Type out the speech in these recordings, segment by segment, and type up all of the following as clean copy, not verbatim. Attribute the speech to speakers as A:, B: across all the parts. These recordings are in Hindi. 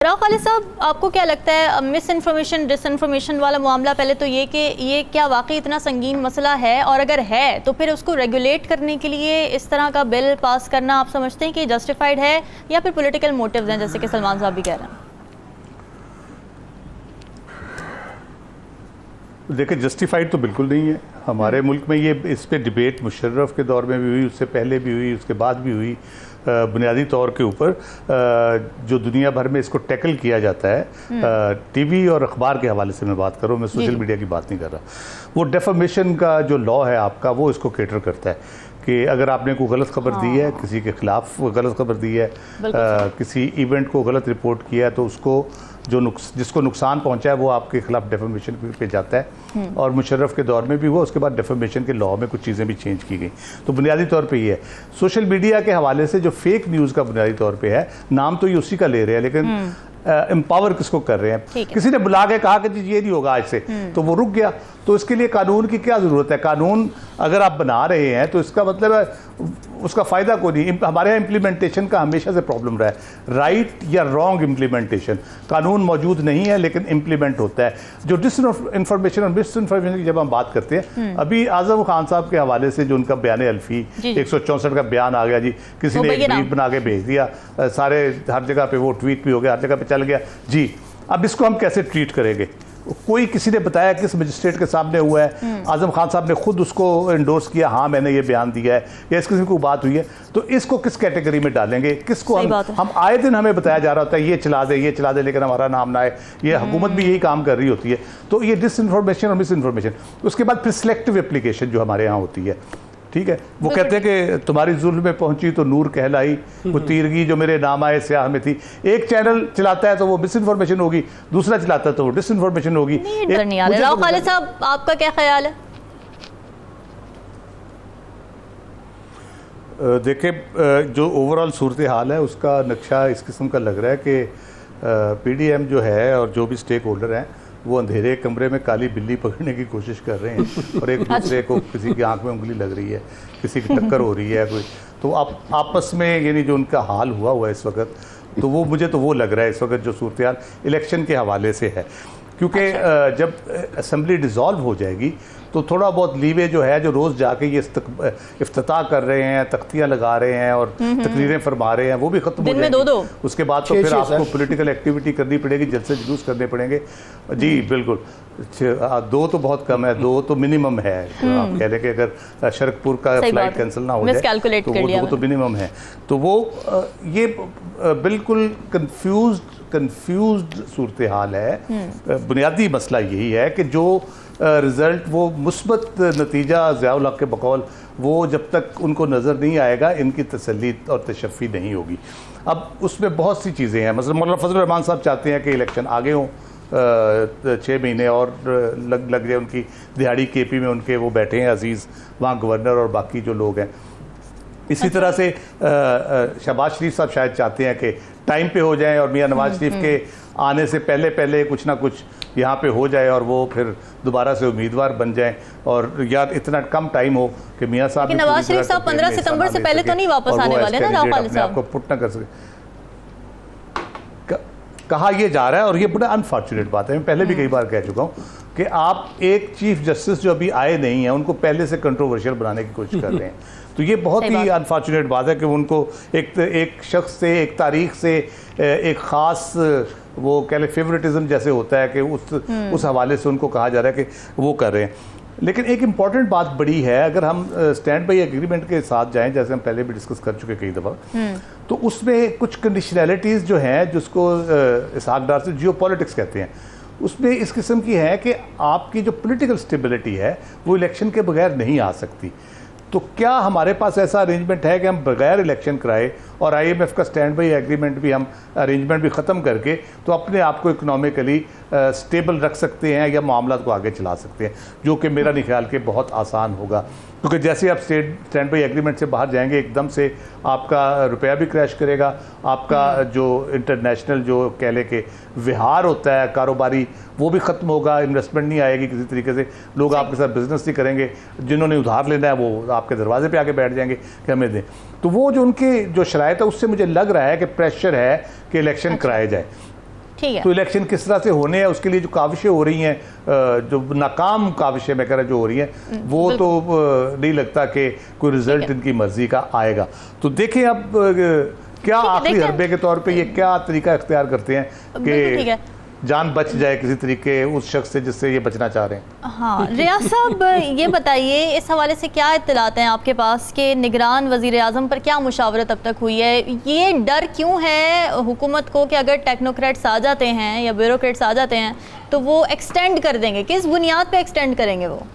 A: राव खालिद साहब, आपको क्या लगता है मिस इन्फॉर्मेशन डिसइन्फॉर्मेशन वाला मामला, पहले तो ये कि ये क्या वाकई इतना संगीन मसला है, और अगर है तो फिर उसको रेगुलेट करने के लिए इस तरह का बिल पास करना आप समझते हैं कि जस्टिफाइड है या फिर पॉलिटिकल मोटिव्स हैं, जैसे कि सलमान साहब भी कह रहे हैं?
B: देखिए, जस्टिफाइड तो बिल्कुल नहीं है। हमारे मुल्क में ये इस पे डिबेट मुशर्रफ के दौर में भी हुई, उससे पहले भी हुई, उसके बाद भी हुई। बुनियादी तौर के ऊपर जो दुनिया भर में इसको टैकल किया जाता है, टीवी और अखबार के हवाले से मैं बात कर रहा हूँ, मैं सोशल मीडिया की बात नहीं कर रहा। वो डेफामेशन का जो लॉ है आपका, वो इसको कैटर करता है कि अगर आपने कोई गलत खबर दी है, किसी के खिलाफ गलत खबर दी है, किसी इवेंट को गलत रिपोर्ट किया है, तो उसको जिसको नुकसान पहुंचा है वो आपके खिलाफ डेफामेशन पे जाता है। और मुशर्रफ के दौर में भी हुआ, उसके बाद डेफामेशन के लॉ में कुछ चीज़ें भी चेंज की गई। तो बुनियादी तौर पे ये है। सोशल मीडिया के हवाले से जो फेक न्यूज़ का बुनियादी तौर पे है, नाम तो ये उसी का ले रहे हैं, लेकिन एम्पावर किसको कर रहे हैं? किसी ने बुला के कहा कि जी ये नहीं होगा आज से, तो वो रुक गया। तो इसके लिए कानून की क्या ज़रूरत है? कानून अगर आप बना रहे हैं तो इसका मतलब है उसका फ़ायदा कोई नहीं। हमारे यहाँ इम्प्लीमेंटेशन का हमेशा से प्रॉब्लम रहा है, राइट या रॉन्ग इम्प्लीमेंटेशन। कानून मौजूद नहीं है लेकिन इम्प्लीमेंट होता है। जो डिसइन्फॉर्मेशन और मिस इन्फॉर्मेशन की जब हम बात करते हैं, अभी आज़म खान साहब के हवाले से जो उनका बयान अल्फी 164 का बयान आ गया जी, किसी ने एक ट्वीट बना के भेज दिया, सारे हर जगह पे वो ट्वीट भी हो गया, हर जगह पे चल गया जी। अब इसको हम कैसे ट्रीट करेंगे? कोई किसी ने बताया किस मजिस्ट्रेट के सामने हुआ है, आजम खान साहब ने खुद उसको इंडोर्स किया, हाँ मैंने ये बयान दिया है, या इस किस्म की बात हुई है, तो इसको किस कैटेगरी में डालेंगे? किसको हम आए दिन हमें बताया जा रहा होता है ये चला दे, ये चला दे, लेकिन हमारा नाम ना आए। ये हुकूमत भी यही काम कर रही होती है। तो ये डिसइन्फॉर्मेशन और मिस इन्फॉर्मेशन, उसके बाद फिर सिलेक्टिव एप्लीकेशन जो हमारे यहाँ होती है, ठीक है, वो कहते हैं कि तुम्हारी जुल्म में पहुंची तो नूर कहलाई, वो तीरगी जो मेरे नाम आए स्याह में थी। एक चैनल चलाता है तो वो मिस इन्फॉर्मेशन होगी, दूसरा चलाता है तो वो डिसइन्फॉर्मेशन होगी।
A: राव खालिद साहब, आपका क्या ख्याल है?
B: देखिए, जो ओवरऑल सूरत हाल है उसका नक्शा इस किस्म का लग रहा है कि PDM जो है और जो भी स्टेक होल्डर हैं वो अंधेरे कमरे में काली बिल्ली पकड़ने की कोशिश कर रहे हैं और एक दूसरे को, किसी की आंख में उंगली लग रही है, किसी की टक्कर हो रही है कोई, तो आप आपस में यानी जो उनका हाल हुआ है इस वक्त, तो वो मुझे तो वो लग रहा है इस वक्त जो सूरत हाल इलेक्शन के हवाले से है। क्योंकि जब असेंबली डिज़ोल्व हो जाएगी तो थोड़ा बहुत लीवे जो है, जो रोज़ जाके ये इफ्तिताह कर रहे हैं, तख्तियाँ लगा रहे हैं और तकरीरें फरमा रहे हैं, वो भी ख़त्म हो जाएगी। उसके बाद तो फिर आपको पॉलिटिकल एक्टिविटी करनी पड़ेगी, जलसे जुलूस करने पड़ेंगे जी। बिल्कुल, 2 तो बहुत कम है, 2 तो मिनिमम है। आप कह रहे हैं कि अगर शरकपुर का फ्लाइट कैंसिल ना हो जाए तो वो तो मिनिमम है। तो वो ये बिल्कुल कंफ्यूज्ड सूरत हाल है। बुनियादी मसला यही है कि जो रिज़ल्ट, वो मुस्बत नतीजा ज़ियाउल हक़ के बकौल, वो जब तक उनको नज़र नहीं आएगा इनकी तसल्ली और तशफ़ी नहीं होगी। अब उसमें बहुत सी चीज़ें हैं। मसलन मौलाना फजल रहमान साहब चाहते हैं कि इलेक्शन आगे हों, 6 महीने और लग जाए उनकी दिहाड़ी। KP में उनके वो बैठे हैं अजीज़, वहाँ गवर्नर और बाकी जो लोग हैं। इसी तरह से शहबाज शरीफ साहब शायद चाहते हैं कि टाइम पे हो जाएं और मियां नवाज शरीफ के आने से पहले कुछ ना कुछ यहाँ पे हो जाए और वो फिर दोबारा से उम्मीदवार बन जाएं, और यार इतना कम टाइम हो कि मियां साहब,
A: नवाज शरीफ साहब 15 सितंबर से पहले तो नहीं वापस आने वाले ना, राव खालिद साहब,
B: आपको पुट ना कर सके, कहा यह जा रहा है। और ये बड़ा अनफॉर्चुनेट बात है। मैं पहले भी कई बार कह चुका हूँ कि आप एक चीफ जस्टिस जो अभी आए नहीं हैं उनको पहले से कंट्रोवर्शियल बनाने की कोशिश कर रहे हैं। तो ये बहुत ही अनफॉर्चुनेट बात है कि उनको एक शख्स से, एक तारीख से, एक ख़ास वो कह लें फेवरेटिज्म जैसे होता है कि उस हवाले से उनको कहा जा रहा है कि वो कर रहे हैं। लेकिन एक इम्पॉर्टेंट बात बड़ी है, अगर हम स्टैंड बाई एग्रीमेंट के साथ जाएं, जैसे हम पहले भी डिस्कस कर चुके कई दफ़ा, तो उसमें कुछ कंडीशनैलिटीज़ जो हैं, जिसको इसहाक डार से जियोपॉलिटिक्स कहते हैं, उसमें इस किस्म की है कि आपकी जो पॉलिटिकल स्टेबिलिटी है वो इलेक्शन के बगैर नहीं आ सकती। तो क्या हमारे पास ऐसा अरेंजमेंट है कि हम बगैर इलेक्शन कराए और IMF का स्टैंड बाई एग्रीमेंट भी, हम अरेंजमेंट भी ख़त्म करके तो अपने आप को इकोनॉमिकली स्टेबल रख सकते हैं या मामला को आगे चला सकते हैं, जो कि मेरा नहीं ख्याल के बहुत आसान होगा। क्योंकि जैसे आप स्टैंड बाई एग्रीमेंट से बाहर जाएंगे, एकदम से आपका रुपया भी क्रैश करेगा, आपका जो इंटरनेशनल जो कह ले के विहार होता है कारोबारी, वो भी ख़त्म होगा, इन्वेस्टमेंट नहीं आएगी किसी तरीके से, लोग आपके साथ बिजनेस नहीं करेंगे, जिन्होंने उधार लेना है वो आपके दरवाजे पे आके बैठ जाएंगे कि हमें दें। तो वो जो उनके जो शराइत है, उससे मुझे लग रहा है कि प्रेशर है कि इलेक्शन कराया जाए।
A: ठीक है।
B: तो इलेक्शन किस तरह से होने हैं उसके लिए जो काविशें हो रही हैं, जो नाकाम काविशें मैं कह रहा जो हो रही हैं, वो तो नहीं लगता कि कोई रिजल्ट इनकी मर्जी का आएगा। तो देखें अब क्या आखिरी हरबे के तौर पे ये क्या तरीका इख्तियार करते हैं कि जान बच जाए किसी तरीके उस शख्स से जिससे ये बचना चाह रहे हैं।
A: हाँ रियाज साहब, ये बताइए इस हवाले से क्या इत्तलात हैं आपके पास कि निगरान वज़ीर आज़म पर क्या मुशावरत अब तक हुई है? ये डर क्यों है हुकूमत को कि अगर टेक्नोक्रेट्स आ जाते हैं या ब्यूरोक्रेट्स आ जाते हैं तो वो एक्सटेंड कर देंगे? किस बुनियाद पे एक्सटेंड करेंगे वो?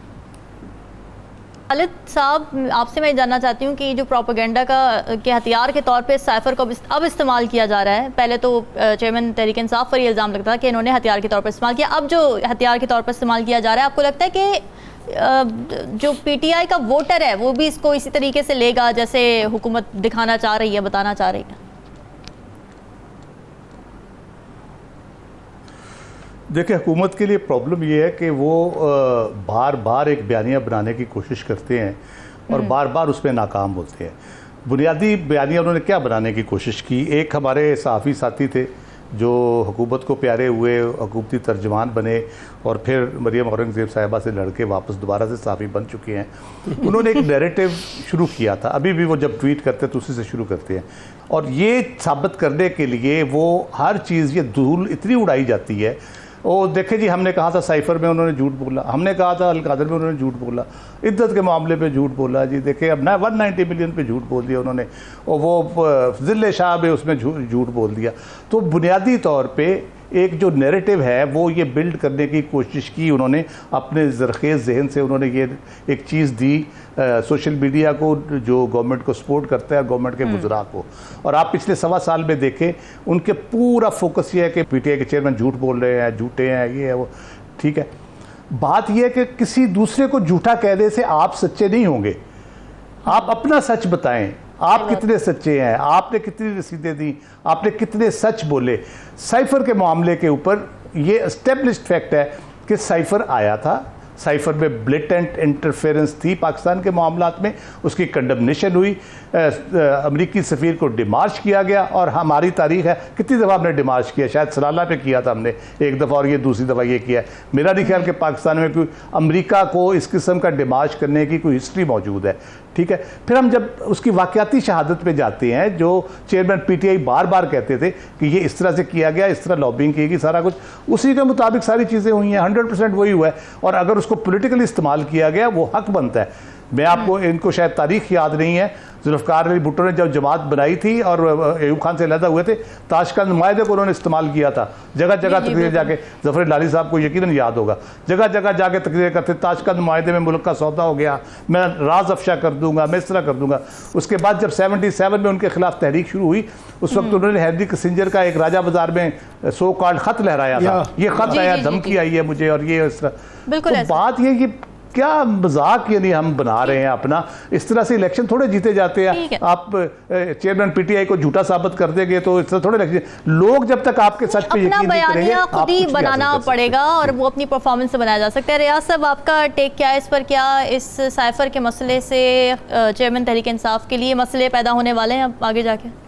A: खालिद साहब, आपसे मैं जानना चाहती हूँ कि जो प्रोपेगेंडा के हथियार के तौर पे साइफ़र को अब इस्तेमाल किया जा रहा है, पहले तो चेयरमैन तहरीक इंसाफ पर ये इल्ज़ाम लगता था कि इन्होंने हथियार के तौर पर इस्तेमाल किया, अब जो हथियार के तौर पर इस्तेमाल किया जा रहा है, आपको लगता है कि जो PTI का वोटर है वो भी इसको इसी तरीके से लेगा जैसे हुकूमत दिखाना चाह रही है, बताना चाह रही है?
B: देखिए, हुकूमत के लिए प्रॉब्लम ये है कि वो बार बार एक बयानिया बनाने की कोशिश करते हैं और बार बार उसमें नाकाम होते हैं। बुनियादी बयानिया उन्होंने क्या बनाने की कोशिश की? एक हमारे सहाफ़ी साथी थे जो हुकूमत को प्यारे हुए, हुकूमती तर्जमान बने और फिर मरियम औरंगज़ेब साहिबा से लड़के वापस दोबारा से सहाफ़ी बन चुके हैं। उन्होंने एक नैरेटिव शुरू किया था, अभी भी वो जब ट्वीट करते हैं तो उसी से शुरू करते हैं, और ये साबित करने के लिए वो हर चीज़, ये धूल इतनी उड़ाई जाती है। ओ देखे जी, हमने कहा था साइफ़र में उन्होंने झूठ बोला, हमने कहा था अलकादर में उन्होंने झूठ बोला, इद्दत के मामले पे झूठ बोला जी, देखे अब ना 190 मिलियन पे झूठ बोल दिया उन्होंने, और वो ज़िले शाह में उसमें झूठ बोल दिया। तो बुनियादी तौर पे एक जो नैरेटिव है वो ये बिल्ड करने की कोशिश की उन्होंने, अपने ज़रख़ेज़ जहन से उन्होंने ये एक चीज़ दी सोशल मीडिया को जो गवर्नमेंट को सपोर्ट करता है, गवर्नमेंट के वज़रा को। और आप पिछले 1.25 साल में देखें, उनके पूरा फोकस ये है कि PTI के चेयरमैन झूठ बोल रहे हैं, झूठे हैं, ये है वो। ठीक है, बात यह है कि किसी दूसरे को झूठा कहने से आप सच्चे नहीं होंगे। आप अपना सच बताएं, आप कितने सच्चे हैं, आपने कितनी रसीदें दी, आपने कितने सच बोले। साइफ़र के मामले के ऊपर ये एस्टेब्लिश्ड फैक्ट है कि साइफ़र आया था, साइफ़र में ब्लेटेंट इंटरफेरेंस थी पाकिस्तान के मामलात में, उसकी कंडमनेशन हुई, अमरीकी सफ़ीर को डिमार्च किया गया। और हमारी तारीख है कितनी दफ़ा हमने डिमार्च किया, शायद सलाला पे किया था हमने एक दफ़ा, और ये दूसरी दफ़ा ये किया है। मेरा नहीं ख्याल कि पाकिस्तान में कोई अमरीका को इस किस्म का डिमार्च करने की कोई हिस्ट्री मौजूद है। ठीक है, फिर हम जब उसकी वाक़याती शहादत पे जाते हैं, जो चेयरमैन PTI बार बार कहते थे कि ये इस तरह से किया गया, इस तरह लॉबिंग की गई, सारा कुछ उसी के मुताबिक सारी चीज़ें हुई हैं, 100% वही हुआ है। और अगर उसको पॉलिटिकली इस्तेमाल किया गया, वो हक बनता है। मैं आपको, इनको शायद तारीख याद नहीं है, जुल्फ़िकार अली भुट्टो ने जब जमात बनाई थी और अयूब खान से अलहदा हुए थे, ताशकंद मायदे को उन्होंने इस्तेमाल किया था। जगह जगह तकरीर जाके, ज़फ़र लाली साहब को यकीनन याद होगा, जगह जगह जाके तकरीर करते, ताशकंद मायदे में मुल्क का सौदा हो गया, मैं राज अफशा कर दूंगा, मैं इस तरह कर दूंगा। उसके बाद जब 77 में उनके खिलाफ तहरीक शुरू हुई, उस वक्त उन्होंने हैदरी किसिंजर का एक राजा बाजार में सो कॉल्ड ख़त लहराया था, ये ख़त आया, धमकी आई है मुझे, और ये इस तरह। तो बात ये क्या मजाक यानी हम बना रहे हैं अपना, इस तरह से इलेक्शन थोड़े जीते जाते हैं। आप चेयरमैन PTI को झूठा साबित कर देंगे तो इस तरह थोड़े इलेक्शन, लोग जब तक आपके सच पे यकीन नहीं करेंगे,
A: खुद ही बनाना पड़ेगा और वो अपनी परफॉर्मेंस से बनाया जा सकता है। रियाज साहब, आपका टेक क्या है इस पर? क्या इस साइफ़र के मसले से चेयरमैन तहरीक इंसाफ के लिए मसले पैदा होने वाले हैं अब आगे जाके?